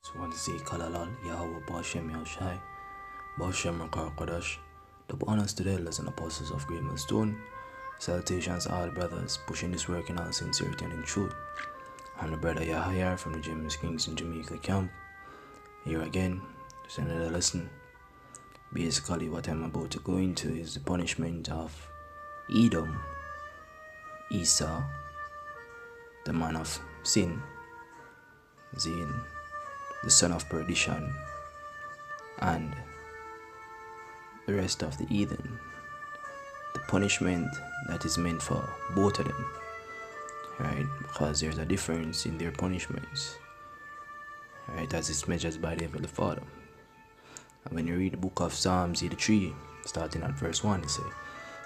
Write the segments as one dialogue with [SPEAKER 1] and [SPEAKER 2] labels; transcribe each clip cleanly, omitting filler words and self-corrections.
[SPEAKER 1] So I want to say Kalalal, Yahweh, Bashem, Yahushai, Bashem, Rakar Kodash, the honors to the elders and apostles of Great Millstone. Salutations to all brothers pushing this work in all sincerity and in truth. I'm the brother Yahya from the James Kings in Jamaica camp. Here again, just another lesson. Basically, what I'm about to go into is the punishment of Edom, Esau, the man of sin, Zin, the son of perdition, and the rest of the heathen. The punishment that is meant for both of them, right? Because there's a difference in their punishments, right? As it's measured by the Heavenly Father. And when you read the book of Psalms 83, starting at verse 1, it says,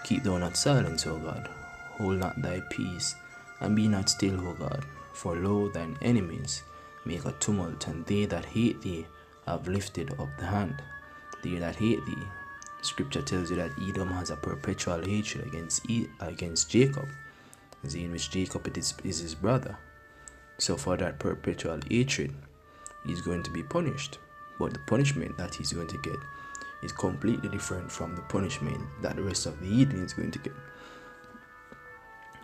[SPEAKER 1] "Keep thou not silence, O God, hold not thy peace, and be not still, O God. For lo, thine enemies make a tumult, and they that hate thee have lifted up the hand." They that hate thee. Scripture tells you that Edom has a perpetual hatred against Jacob, in which Jacob is his brother. So for that perpetual hatred, he's going to be punished. But the punishment that he's going to get is completely different from the punishment that the rest of the heathen is going to get.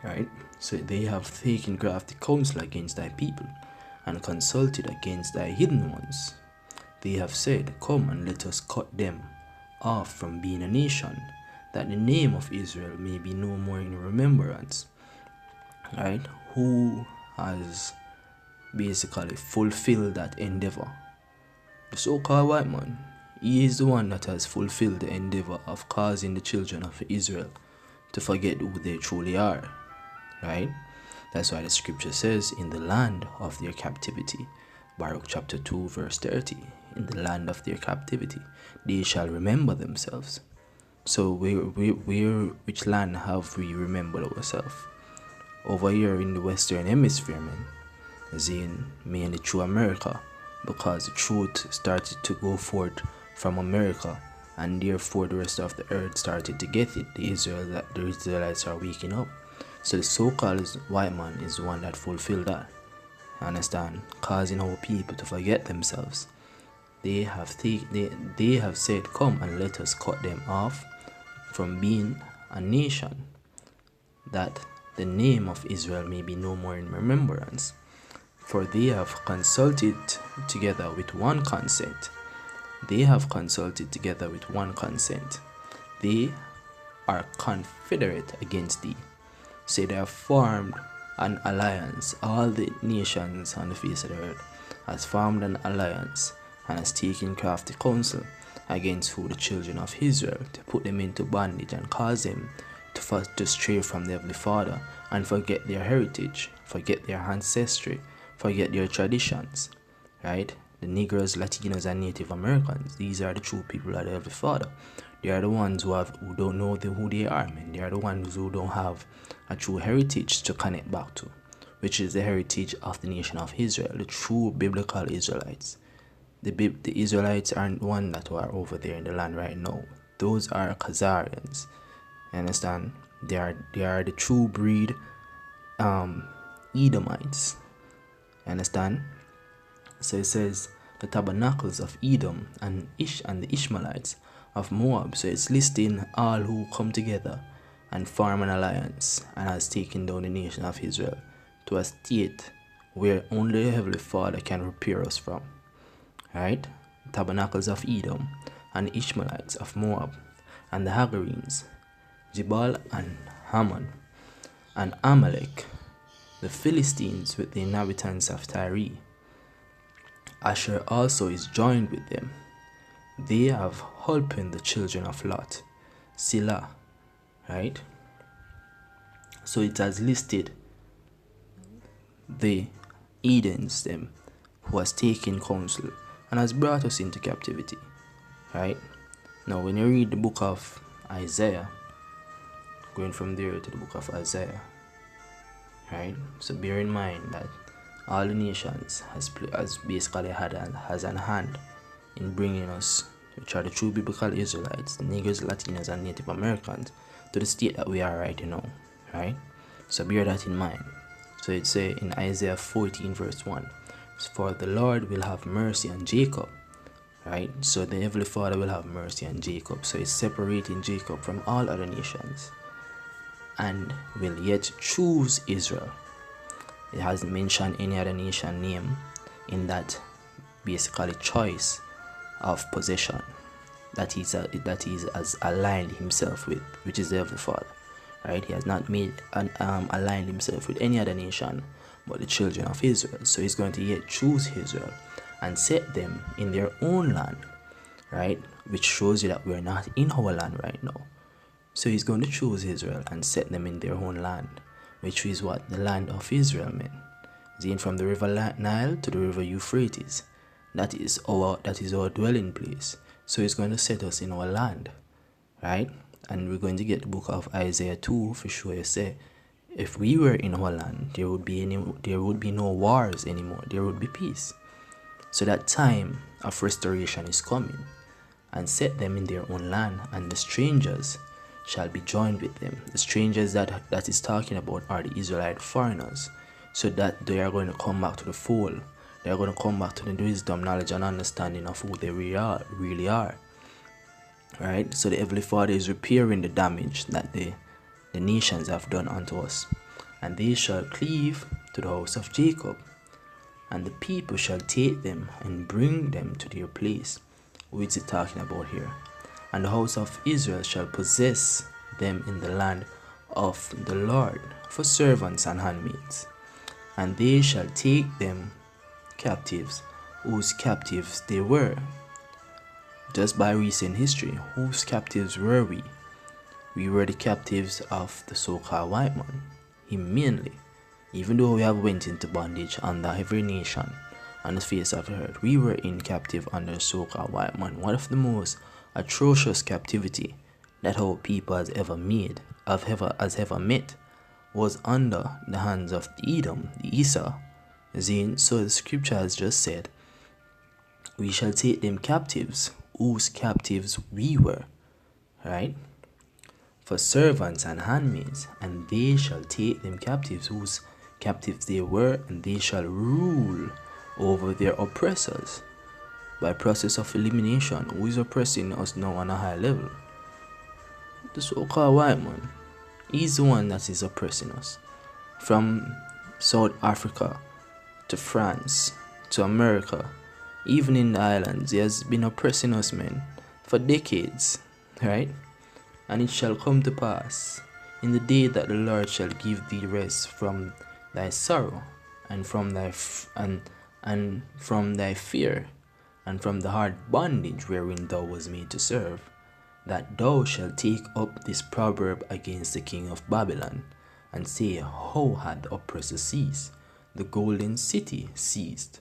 [SPEAKER 1] Right? So they have taken crafty counsel against thy people, and consulted against thy hidden ones. They have said, "Come and let us cut them off from being a nation, that the name of Israel may be no more in remembrance." Right? Who has basically fulfilled that endeavor? The so-called white man. He is the one that has fulfilled the endeavor of causing the children of Israel to forget who they truly are. Right? That's why the scripture says, "In the land of their captivity," Baruch chapter 2 verse 30, "in the land of their captivity, they shall remember themselves." So which land have we remembered ourselves? Over here in the Western Hemisphere, man, as in mainly through America, because the truth started to go forth from America, and therefore the rest of the earth started to get it. The Israelites are waking up. So the so-called white man is the one that fulfilled that. Understand? Causing our people to forget themselves. They have said, "Come and let us cut them off from being a nation, that the name of Israel may be no more in remembrance. For they have consulted together with one consent." They have consulted together with one consent. They are confederate against thee. Say they have formed an alliance. All the nations on the face of the earth has formed an alliance and has taken crafty counsel against who? The children of Israel, to put them into bondage and cause them to stray from the Heavenly Father and forget their heritage, forget their ancestry, forget their traditions. Right? The Negroes, Latinos, and Native Americans, these are the true people of the Heavenly Father. They are the ones who don't know who they are, man. They are the ones who don't have a true heritage to connect back to, which is the heritage of the nation of Israel, the true biblical Israelites. The Israelites aren't the ones that are over there in the land right now. Those are Khazarians. You understand? They are the true breed Edomites. You understand? So it says the tabernacles of Edom and the Ishmaelites of Moab. So it's listing all who come together and form an alliance and has taken down the nation of Israel to a state where only the Heavenly Father can repair us from. Right? Tabernacles of Edom and the Ishmaelites of Moab, and the Hagarenes, Jebal and Hammon, and Amalek, the Philistines with the inhabitants of Tyre. Asher also is joined with them. They have holpen the children of Lot, Sila. Right? So it has listed the Edens, them, who has taken counsel and has brought us into captivity. Right? Now when you read the book of Isaiah, going from there to the book of Isaiah, right? So bear in mind that all the nations has basically has an hand in bringing us, which are the true biblical Israelites, the Negroes, Latinos, and Native Americans, to the state that we are right now. Right? So bear that in mind. So it say in Isaiah 14 verse 1, For the Lord will have mercy on Jacob. Right? So the Heavenly Father will have mercy on Jacob. So he's separating Jacob from all other nations and will yet choose Israel. It hasn't mentioned any other nation name in that basically choice of possession that he has aligned himself with, which is the Heavenly Father. Right? He has not made aligned himself with any other nation but the children of Israel. So he's going to yet choose Israel and set them in their own land, right? Which shows you that we're not in our land right now. So he's going to choose Israel and set them in their own land, which is what the land of Israel meant. Then from the river Nile to the river Euphrates, that is our dwelling place. So he's going to set us in our land, right? And we're going to get the book of Isaiah 2 for sure. You say, if we were in our land, there would be no wars anymore. There would be peace. So that time of restoration is coming, and set them in their own land, and the strangers shall be joined with them. The strangers that is talking about are the Israelite foreigners, so that they are going to come back to the fold. They are going to come back to the wisdom, knowledge, and understanding of who they really are. Right? So the Heavenly Father is repairing the damage that the nations have done unto us. And they shall cleave to the house of Jacob, and the people shall take them and bring them to their place. Who is it talking about here? And the house of Israel shall possess them in the land of the Lord for servants and handmaids. And they shall take them captives, whose captives they were. Just by recent history, whose captives were we? We were the captives of the so-called white man. Him mainly. Even though we have went into bondage under every nation on the face of the earth, we were in captive under the so-called white man. One of the most atrocious captivity that our people has ever met was under the hands of the Edom, the Esau. So the scripture has just said, we shall take them captives, whose captives we were. Right? For servants and handmaids, and they shall take them captives, whose captives they were, and they shall rule over their oppressors. By process of elimination, who is oppressing us now on a high level? The so-called white man. He's the one that is oppressing us. From South Africa to France to America, even in the islands, he has been oppressing us, men, for decades, right? And it shall come to pass in the day that the Lord shall give thee rest from thy sorrow, and from thy from thy fear, and from the hard bondage wherein thou was made to serve, that thou shalt take up this proverb against the king of Babylon, and say, how had the oppressor ceased? The golden city ceased.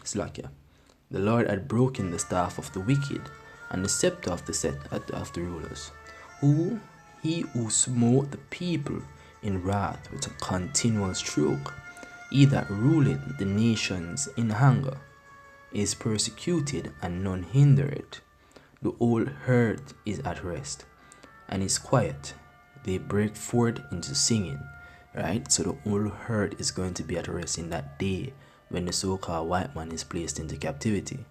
[SPEAKER 1] Slakia. The Lord had broken the staff of the wicked, and the scepter of the rulers. He who smote the people in wrath with a continual stroke, he that ruleth the nations in anger, is persecuted and none hinder it. The whole earth is at rest and is quiet. They break forth into singing. Right? So the whole earth is going to be at rest in that day when the so-called white man is placed into captivity.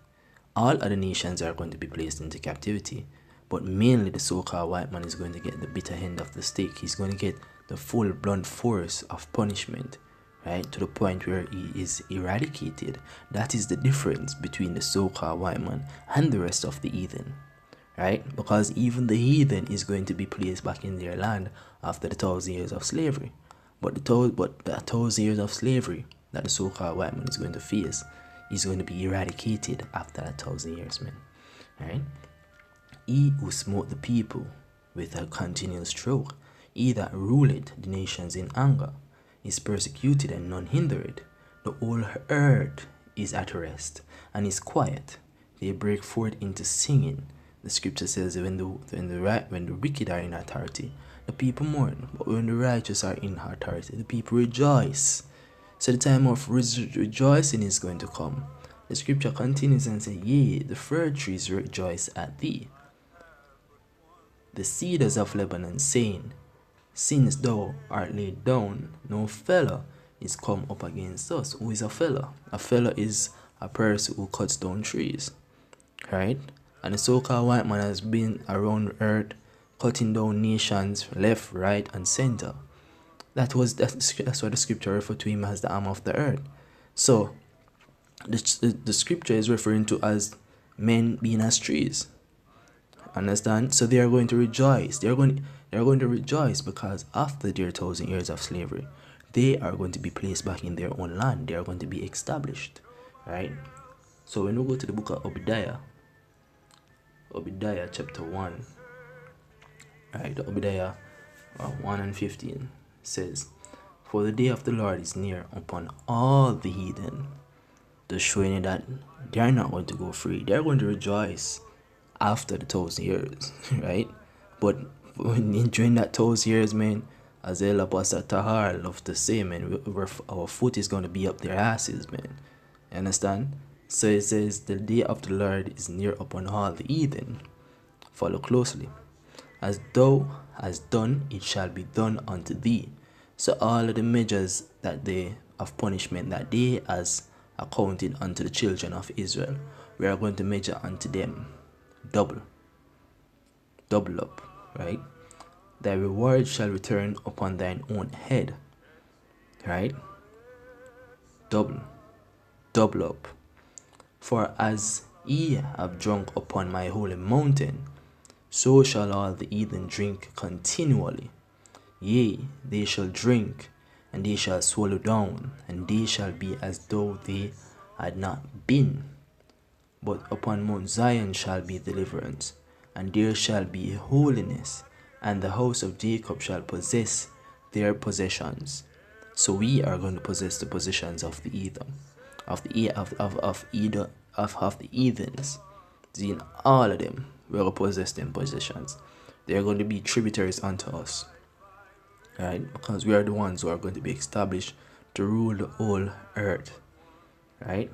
[SPEAKER 1] All other nations are going to be placed into captivity, but mainly the so-called white man is going to get the bitter end of the stick. He's going to get the full blunt force of punishment, right, to the point where he is eradicated. That is the difference between the so-called white man and the rest of the heathen, right? Because even the heathen is going to be placed back in their land after the 1,000 years of slavery. But the 1,000 years of slavery that the so-called white man is going to face is going to be eradicated after that 1,000 years, man. Right? He who smote the people with a continual stroke, he that ruleth the nations in anger, is persecuted and none hinder it. The whole earth is at rest and is quiet. They break forth into singing. The scripture says when the wicked are in authority, the people mourn, but when the righteous are in authority, the people rejoice. So the time of rejoicing is going to come. The scripture continues and says, yea, the fir trees rejoice at thee, the cedars of Lebanon, saying, since thou art laid down, no fellow is come up against us. Who is a fella? A fella is a person who cuts down trees, right? And the so-called white man has been around earth cutting down nations left, right, and center. That's what the scripture referred to him as the arm of the earth. So the scripture is referring to as men being as trees. Understand? So they are going to rejoice. They are going to rejoice because after their 1,000 years of slavery, they are going to be placed back in their own land. They are going to be established, right? So when we go to the book of Obadiah chapter 1, right? Obadiah 1 and 15 says, "For the day of the Lord is near upon all the heathen." Just showing you that they are not going to go free. They are going to rejoice after the 1,000 years, right? But during that 1,000 years, man, as El Pastor Tahar loved to say, man, our foot is going to be up their asses, man. You understand? So it says, "The day of the Lord is near upon all the heathen." Follow closely. "As thou hast done, it shall be done unto thee." So all of the measures that they of punishment that they as accounted unto the children of Israel, we are going to measure unto them double up, right? "Thy reward shall return upon thine own head," right? Double up. "For as ye have drunk upon my holy mountain, so shall all the heathen drink continually. Yea, they shall drink, and they shall swallow down, and they shall be as though they had not been. But upon Mount Zion shall be deliverance, and there shall be holiness, and the house of Jacob shall possess their possessions." So we are going to possess the possessions of the heathen, of the heathens. In all of them, we will possess them possessions. They are going to be tributaries unto us, right? Because we are the ones who are going to be established to rule the whole earth, right?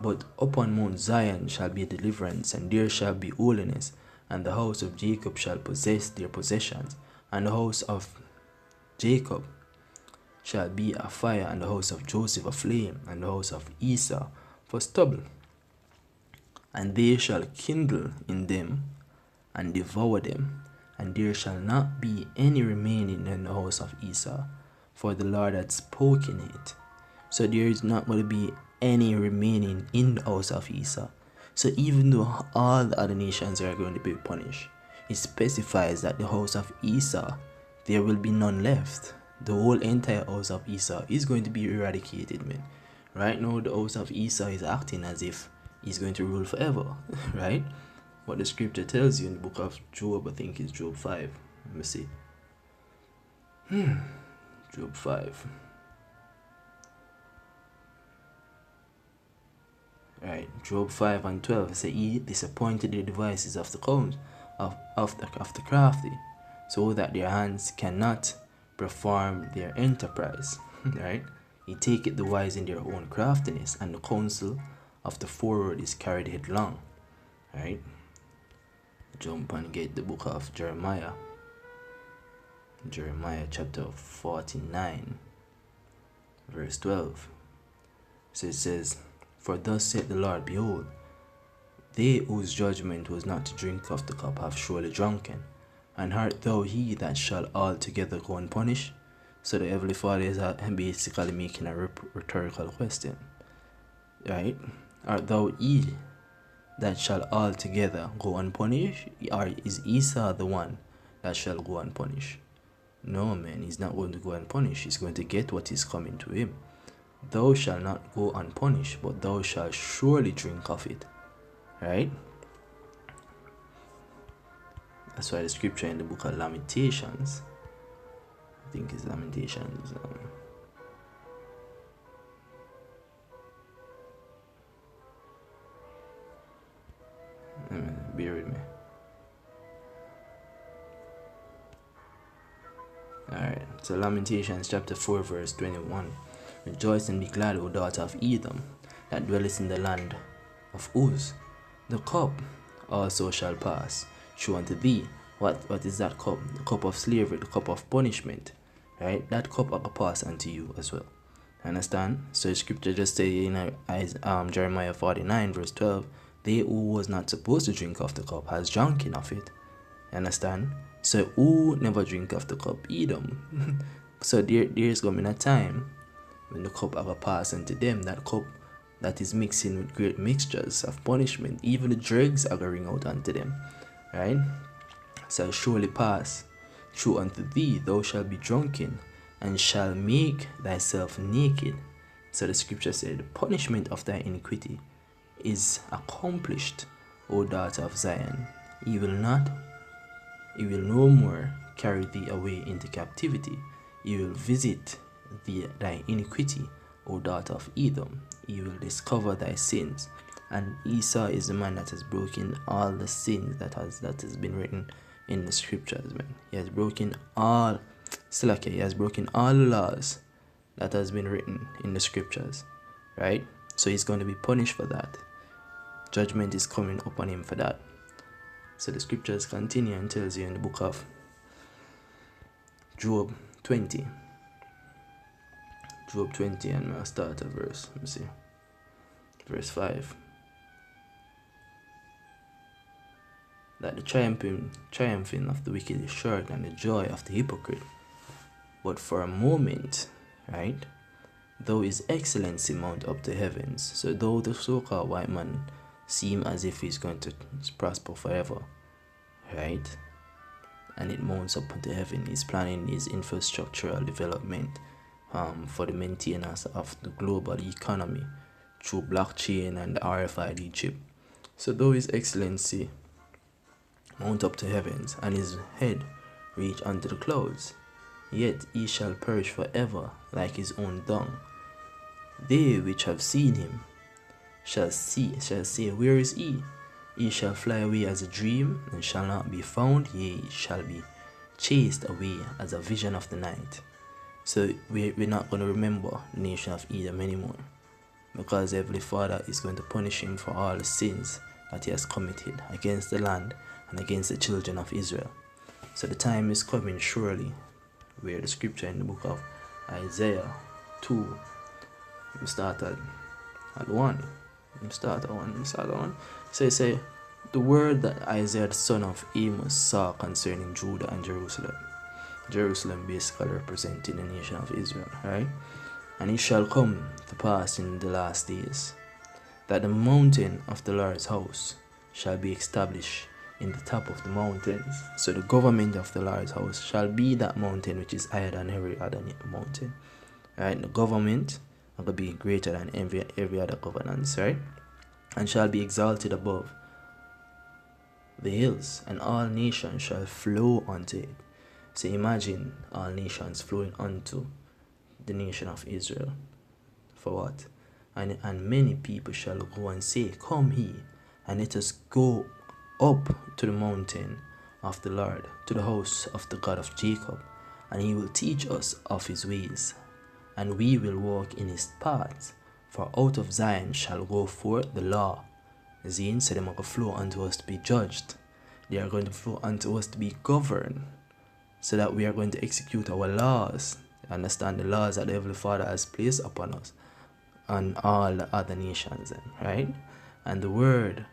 [SPEAKER 1] "But upon Mount Zion shall be deliverance, and there shall be holiness, and the house of Jacob shall possess their possessions. And the house of Jacob shall be a fire, and the house of Joseph a flame, and the house of Esau for stubble. And they shall kindle in them, and devour them, and there shall not be any remaining in the house of Esau, for the Lord had spoken it." So there is not going to be any remaining in the house of Esau. So even though all the other nations are going to be punished, it specifies that the house of Esau, there will be none left. The whole entire house of Esau is going to be eradicated, man. Right now, the house of Esau is acting as if he's going to rule forever, right? What the scripture tells you in the book of Job, I think it's Job 5. Let me see. Job 5. Right, Job 5 and 12 say, "He disappointed the devices of the the crafty, so that their hands cannot perform their enterprise." Right? "He taketh the wise in their own craftiness, and the counsel of the forward is carried headlong." Right? Jump and get the book of Jeremiah. Jeremiah chapter 49, verse 12. So it says, "For thus saith the Lord, behold, they whose judgment was not to drink of the cup have surely drunken. And art thou he that shall altogether go unpunished?" So the Heavenly Father is basically making a rhetorical question, right? Art thou he that shall altogether go unpunished, or is Esau the one that shall go unpunished? No, man, he's not going to go unpunished. He's going to get what is coming to him. "Thou shalt not go unpunished, but thou shalt surely drink of it." Right? That's why the scripture in the book of Lamentations, I think it's Lamentations, bear with me. Alright, so Lamentations chapter 4 verse 21. "Rejoice and be glad, O daughter of Edom, that dwellest in the land of Uz. The cup also shall pass through unto thee." What is that cup? The cup of slavery, the cup of punishment. Right? That cup will pass unto you as well. Understand? So the scripture just say in Jeremiah 49 verse 12, they who was not supposed to drink of the cup has drunken of it. Understand? So who never drink of the cup? Edom. So there's coming a time when the cup are pass into them, that cup that is mixing with great mixtures of punishment. Even the dregs are going out unto them. Right? Shall surely pass through unto thee, thou shalt be drunken, and shall make thyself naked. So the scripture said, the punishment of thy iniquity is accomplished, O daughter of Zion. He will no more carry thee away into captivity. He will visit thy iniquity, O daughter of Edom. He will discover thy sins. And Esau is the man that has broken all the sins that has been written in the scriptures, man. He has broken all the laws that has been written in the scriptures, right? So he's going to be punished for that. Judgment is coming upon him for that. So the scriptures continue and tells you in the book of Job 20. Job 20, and I'll start at verse 5. That the triumphing of the wicked is short, and the joy of the hypocrite but for a moment, right? Though his excellency mount up to heavens. So though the so-called white man seem as if he's going to prosper forever, right? And it mounts up into heaven. He's planning his infrastructural development for the maintenance of the global economy through blockchain and RFID chip. So though his excellency mount up to heavens, and his head reach unto the clouds, yet he shall perish forever like his own dung. They which have seen him shall say, where is he? He shall fly away as a dream, and shall not be found, yea, he shall be chased away as a vision of the night. So we're not going to remember the nation of Edom anymore, because Heavenly Father is going to punish him for all the sins that he has committed against the land and against the children of Israel. So the time is coming surely, where the scripture in the book of Isaiah 2, we start at 1. So it say, the word that Isaiah the son of Amos saw concerning Judah and Jerusalem. Jerusalem basically representing the nation of Israel, right? And it shall come to pass in the last days that the mountain of the Lord's house shall be established in the top of the mountains. So the government of the Lord's house shall be that mountain which is higher than every other mountain, right? The government will be greater than every other governance, right? And shall be exalted above the hills, and all nations shall flow unto it. So imagine all nations flowing unto the nation of Israel. For what? And many people shall go and say, come ye, and let us go up to the mountain of the Lord, to the house of the God of Jacob, and he will teach us of his ways, and we will walk in his paths. For out of Zion shall go forth the law. Zine said them are going to flow unto us to be judged. They are going to flow unto us to be governed, so that we are going to execute our laws. Understand the laws that the Heavenly Father has placed upon us and all the other nations, right? And the word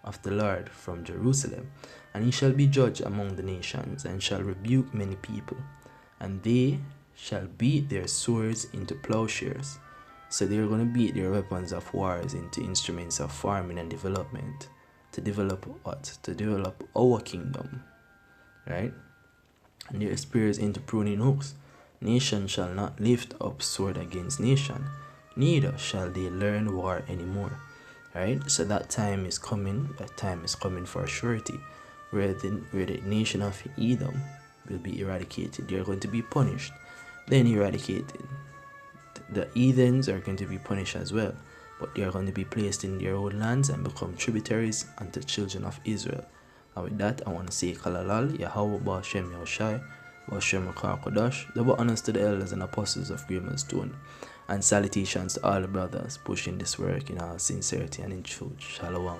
[SPEAKER 1] of the Lord from Jerusalem, and he shall be judge among the nations, and shall rebuke many people, and they shall beat their swords into plowshares. So they're going to beat their weapons of wars into instruments of farming and development, to develop what? To develop our kingdom, right? And their spears into pruning hooks. Nation shall not lift up sword against nation, neither shall they learn war anymore. Right? So that time is coming for a surety, where the nation of Edom will be eradicated. They are going to be punished, then eradicated. The heathens are going to be punished as well, but they are going to be placed in their own lands and become tributaries unto the children of Israel. And with that, I want to say Kalalal, Yahweh Ba'Shem Yahushai, Ba'Shem Kodash, double honors to the elders and apostles of Graham Stone, and salutations to all the brothers pushing this work in all sincerity and in truth. Shalom.